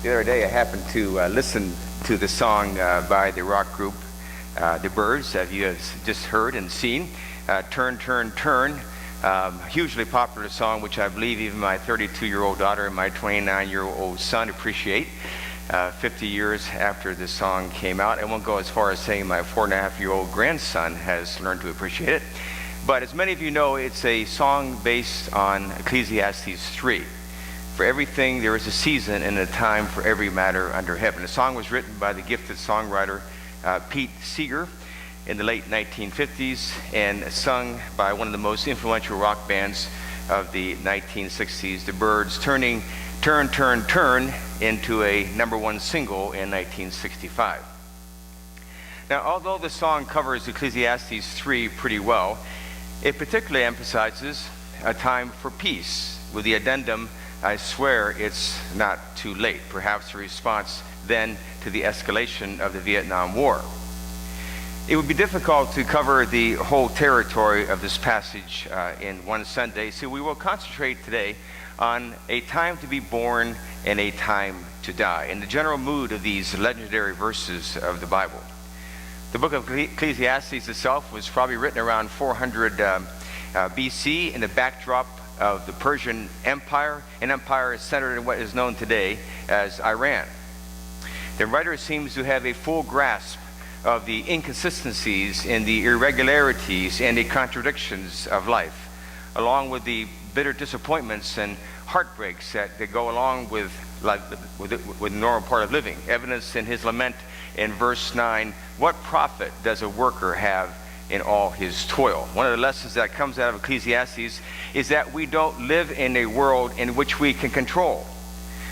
The other day I happened to listen to the song by the rock group The Byrds, as you have just heard and seen, Turn, Turn, Turn. Hugely popular song, which I believe even my 32-year-old daughter and my 29-year-old son appreciate. 50 years after this song came out, I won't go as far as saying my 4.5-year-old grandson has learned to appreciate it. But as many of you know, it's a song based on Ecclesiastes 3. For everything there is a season and a time for every matter under heaven. The song was written by the gifted songwriter Pete Seeger in the late 1950s and sung by one of the most influential rock bands of the 1960s, The Byrds, turning Turn, Turn, Turn into a #1 single in 1965. Now, although the song covers Ecclesiastes 3 pretty well, it particularly emphasizes a time for peace, with the addendum, I swear it's not too late, perhaps a response then to the escalation of the Vietnam War. It would be difficult to cover the whole territory of this passage in one Sunday, so we will concentrate today on a time to be born and a time to die, in the general mood of these legendary verses of the Bible. The book of Ecclesiastes itself was probably written around 400 BC in the backdrop of the Persian Empire, an empire centered in what is known today as Iran. The writer seems to have a full grasp of the inconsistencies and the irregularities and the contradictions of life, along with the bitter disappointments and heartbreaks that go along with the normal part of living. Evidence in his lament in verse 9, what profit does a worker have in all his toil? One of the lessons that comes out of Ecclesiastes is that we don't live in a world in which we can control,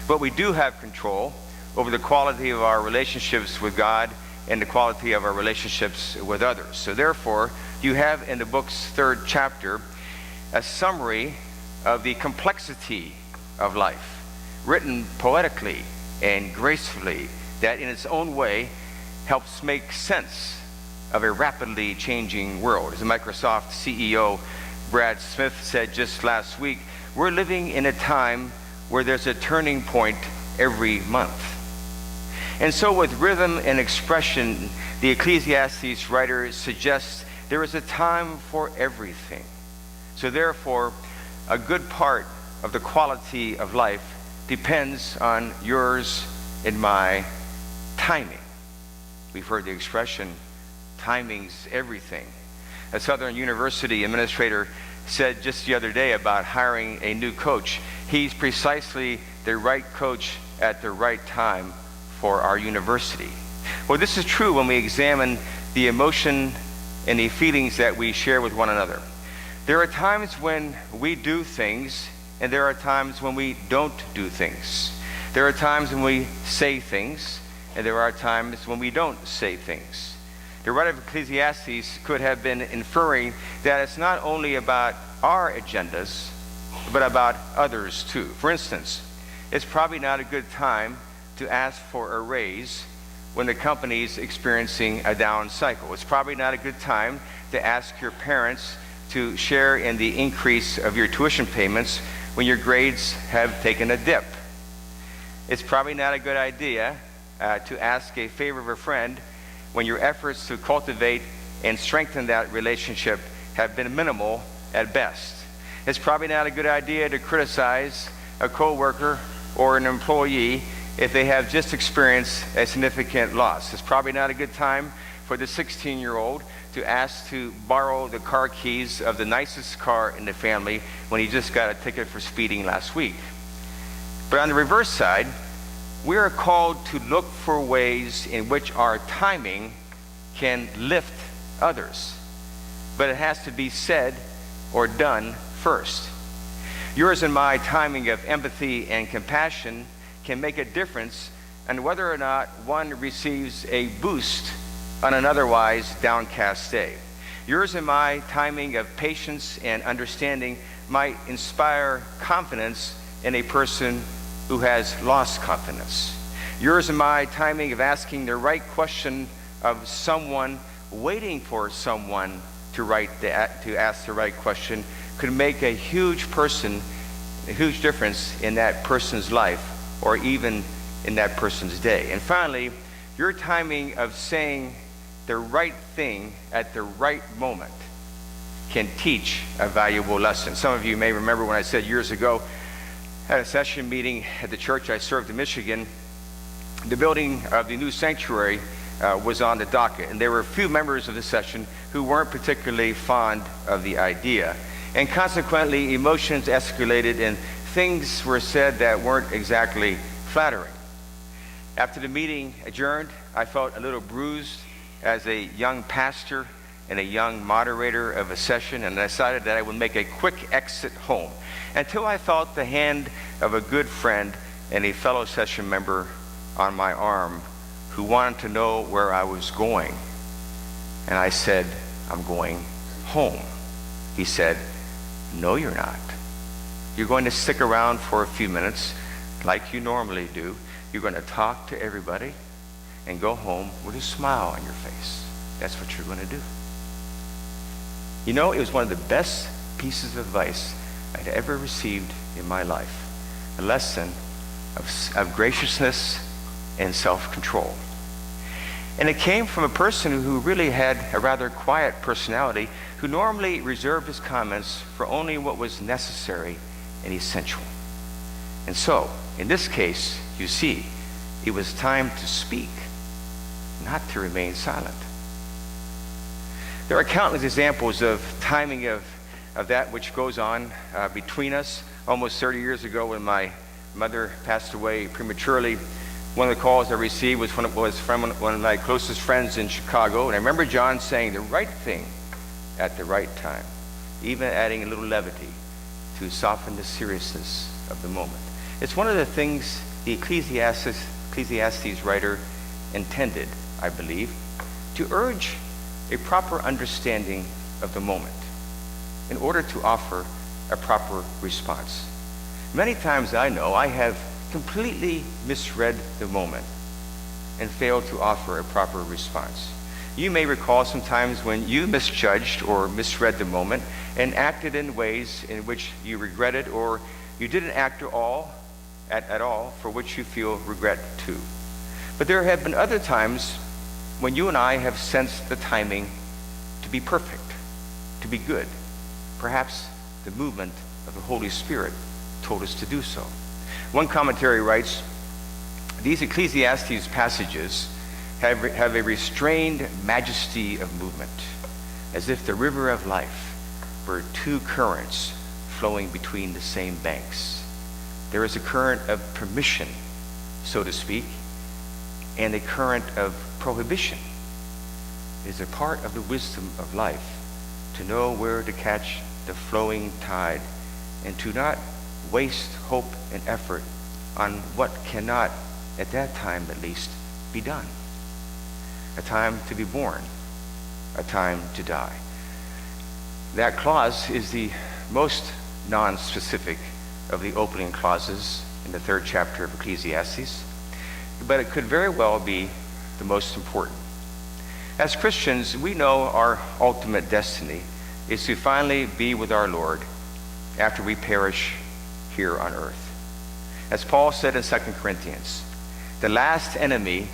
but we do have control over the quality of our relationships with God and the quality of our relationships with others. So therefore, you have in the book's 3rd chapter a summary of the complexity of life, written poetically and gracefully, that in its own way helps make sense of a rapidly changing world. As Microsoft CEO Brad Smith said just last week, we're living in a time where there's a turning point every month. And so with rhythm and expression, the Ecclesiastes writer suggests there is a time for everything. So therefore, a good part of the quality of life depends on yours and my timing. We've heard the expression, timing's everything. A Southern University administrator said just the other day about hiring a new coach, he's precisely the right coach at the right time for our university. Well, this is true when we examine the emotion and the feelings that we share with one another. There are times when we do things, and there are times when we don't do things. There are times when we say things, and there are times when we don't say things. The writer of Ecclesiastes could have been inferring that it's not only about our agendas, but about others too. For instance, it's probably not a good time to ask for a raise when the company's experiencing a down cycle. It's probably not a good time to ask your parents to share in the increase of your tuition payments when your grades have taken a dip. It's probably not a good idea to ask a favor of a friend when your efforts to cultivate and strengthen that relationship have been minimal at best. It's probably not a good idea to criticize a coworker or an employee if they have just experienced a significant loss. It's probably not a good time for the 16-year-old to ask to borrow the car keys of the nicest car in the family when he just got a ticket for speeding last week. But on the reverse side, we are called to look for ways in which our timing can lift others. But it has to be said or done first. Yours and my timing of empathy and compassion can make a difference in whether or not one receives a boost on an otherwise downcast day. Yours and my timing of patience and understanding might inspire confidence in a person who has lost confidence. Yours and my timing of asking the right question of someone, waiting for someone to ask the right question, could make a huge difference in that person's life, or even in that person's day. And finally, your timing of saying the right thing at the right moment can teach a valuable lesson. Some of you may remember when I said years ago at a session meeting at the church I served in Michigan, the building of the new sanctuary was on the docket, and there were a few members of the session who weren't particularly fond of the idea. And consequently, emotions escalated and things were said that weren't exactly flattering. After the meeting adjourned, I felt a little bruised as a young pastor and a young moderator of a session, and I decided that I would make a quick exit home until I felt the hand of a good friend and a fellow session member on my arm who wanted to know where I was going. And I said, "I'm going home." He said, "No, you're not. You're going to stick around for a few minutes like you normally do. You're going to talk to everybody and go home with a smile on your face. That's what you're going to do." You know, it was one of the best pieces of advice I'd ever received in my life. A lesson of graciousness and self-control. And it came from a person who really had a rather quiet personality, who normally reserved his comments for only what was necessary and essential. And so, in this case, you see, it was time to speak, not to remain silent. There are countless examples of timing of that which goes on between us. Almost 30 years ago, when my mother passed away prematurely, one of the calls I received was from one of my closest friends in Chicago. And I remember John saying the right thing at the right time, even adding a little levity to soften the seriousness of the moment. It's one of the things the Ecclesiastes writer intended, I believe, to urge a proper understanding of the moment in order to offer a proper response. Many times I know I have completely misread the moment and failed to offer a proper response. You may recall sometimes when you misjudged or misread the moment and acted in ways in which you regretted, or you didn't act at all for which you feel regret too. But there have been other times when you and I have sensed the timing to be perfect, to be good. Perhaps the movement of the Holy Spirit told us to do so. One commentary writes, "These Ecclesiastes passages have a restrained majesty of movement, as if the river of life were two currents flowing between the same banks. There is a current of permission, so to speak, and a current of prohibition. It is a part of the wisdom of life to know where to catch the flowing tide and to not waste hope and effort on what cannot, at that time at least, be done. A time to be born, a time to die." That clause is the most non-specific of the opening clauses in the 3rd chapter of Ecclesiastes, but it could very well be the most important. As Christians, we know our ultimate destiny is to finally be with our Lord after we perish here on earth. As Paul said in 2 Corinthians, the last enemy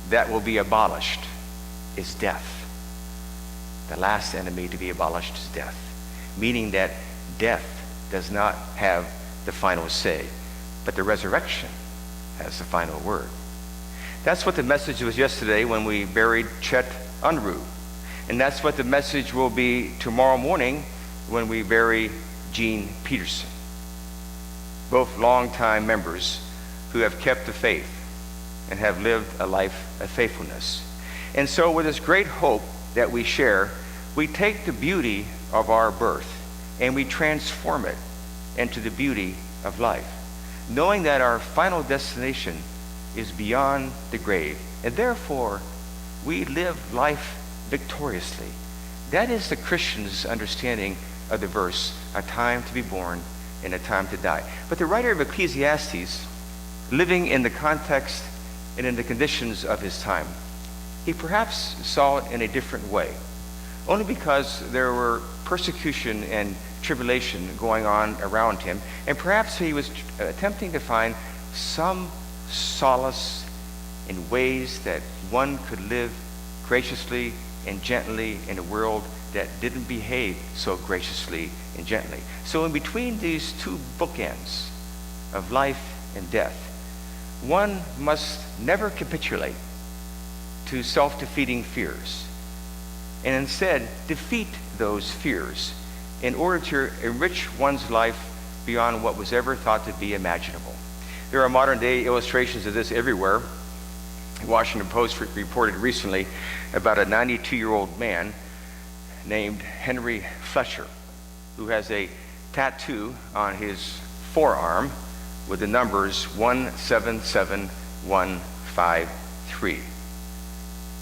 that will be abolished is death. The last enemy to be abolished is death, meaning that death does not have the final say, but the resurrection has the final word. That's what the message was yesterday when we buried Chet Unruh, and that's what the message will be tomorrow morning when we bury Gene Peterson, both longtime members who have kept the faith and have lived a life of faithfulness. And so with this great hope that we share, we take the beauty of our birth and we transform it into the beauty of life, knowing that our final destination is beyond the grave, and therefore we live life victoriously. That is the Christian's understanding of the verse, a time to be born and a time to die. But the writer of Ecclesiastes, living in the context and in the conditions of his time, he perhaps saw it in a different way, only because there were persecution and tribulation going on around him, and perhaps he was attempting to find some solace in ways that one could live graciously and gently in a world that didn't behave so graciously and gently. So in between these two bookends of life and death, one must never capitulate to self-defeating fears, and instead defeat those fears in order to enrich one's life beyond what was ever thought to be imaginable. There are modern day illustrations of this everywhere. The Washington Post reported recently about a 92-year-old man named Henry Fletcher, who has a tattoo on his forearm with the numbers 177153,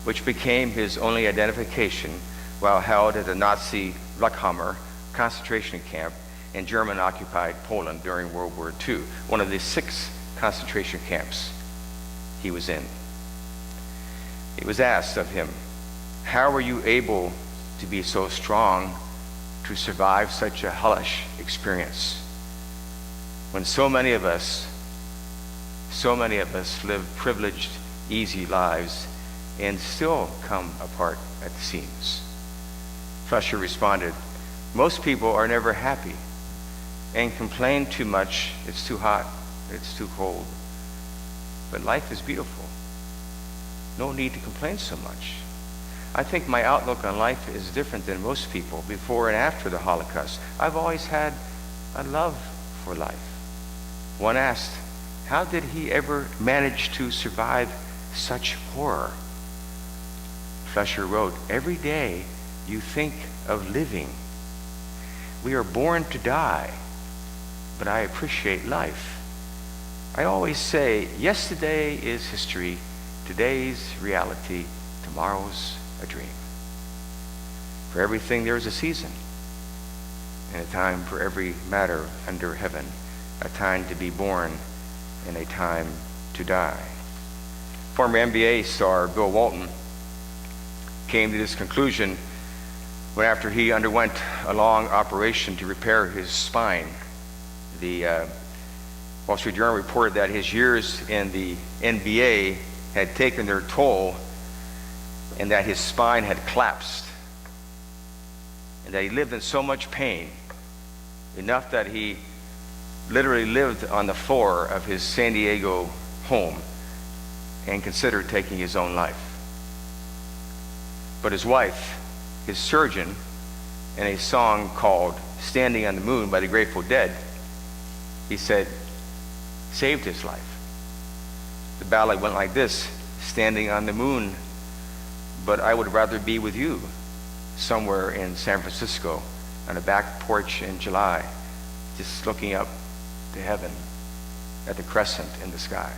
which became his only identification while held at the Nazi Ruckhammer concentration camp in German-occupied Poland during World War II, one of the 6 concentration camps he was in. It was asked of him, "How were you able to be so strong to survive such a hellish experience when so many of us live privileged, easy lives and still come apart at the seams?" Fletcher responded, "Most people are never happy and complain too much. It's too hot, it's too cold. But life is beautiful. No need to complain so much. I think my outlook on life is different than most people before and after the Holocaust. I've always had a love for life." One asked, how did he ever manage to survive such horror? Fletcher wrote, "Every day you think of living. We are born to die, but I appreciate life. I always say, yesterday is history, today's reality, tomorrow's a dream. For everything there is a season, and a time for every matter under heaven, a time to be born and a time to die." Former NBA star Bill Walton came to this conclusion when, after he underwent a long operation to repair his spine. The Wall Street Journal reported that his years in the NBA had taken their toll and that his spine had collapsed and that he lived in so much pain, enough that he literally lived on the floor of his San Diego home and considered taking his own life. But his wife, his surgeon, in a song called "Standing on the Moon" by the Grateful Dead, he said, saved his life. The ballad went like this: "Standing on the moon, but I would rather be with you somewhere in San Francisco on a back porch in July, just looking up to heaven at the crescent in the sky."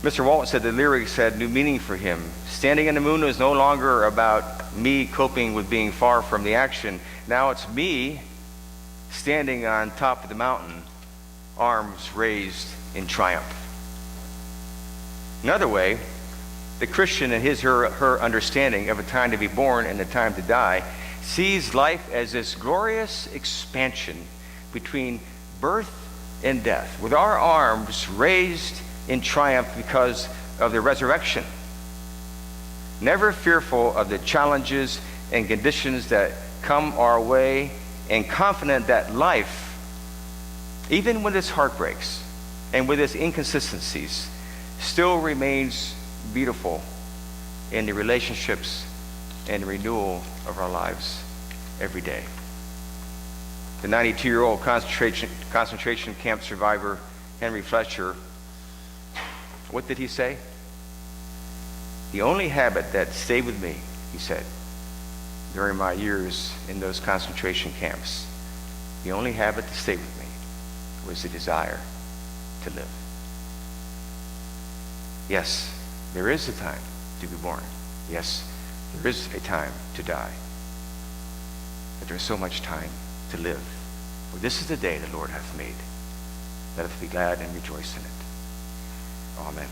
Mr. Walton said the lyrics had new meaning for him. Standing on the moon was no longer about me coping with being far from the action. Now it's me standing on top of the mountain, arms raised in triumph. Another way, the Christian in her understanding of a time to be born and a time to die sees life as this glorious expansion between birth and death, with our arms raised in triumph because of the resurrection, never fearful of the challenges and conditions that come our way, and confident that life, even with its heartbreaks and with its inconsistencies, still remains beautiful in the relationships and renewal of our lives every day. The 92-year-old concentration camp survivor, Henry Fletcher, what did he say? "The only habit that stayed with me," he said, "during my years in those concentration camps, the only habit that stayed with me was the desire to live." Yes, there is a time to be born. Yes, there is a time to die. But there is so much time to live. For this is the day the Lord hath made. Let us be glad and rejoice in it. Amen.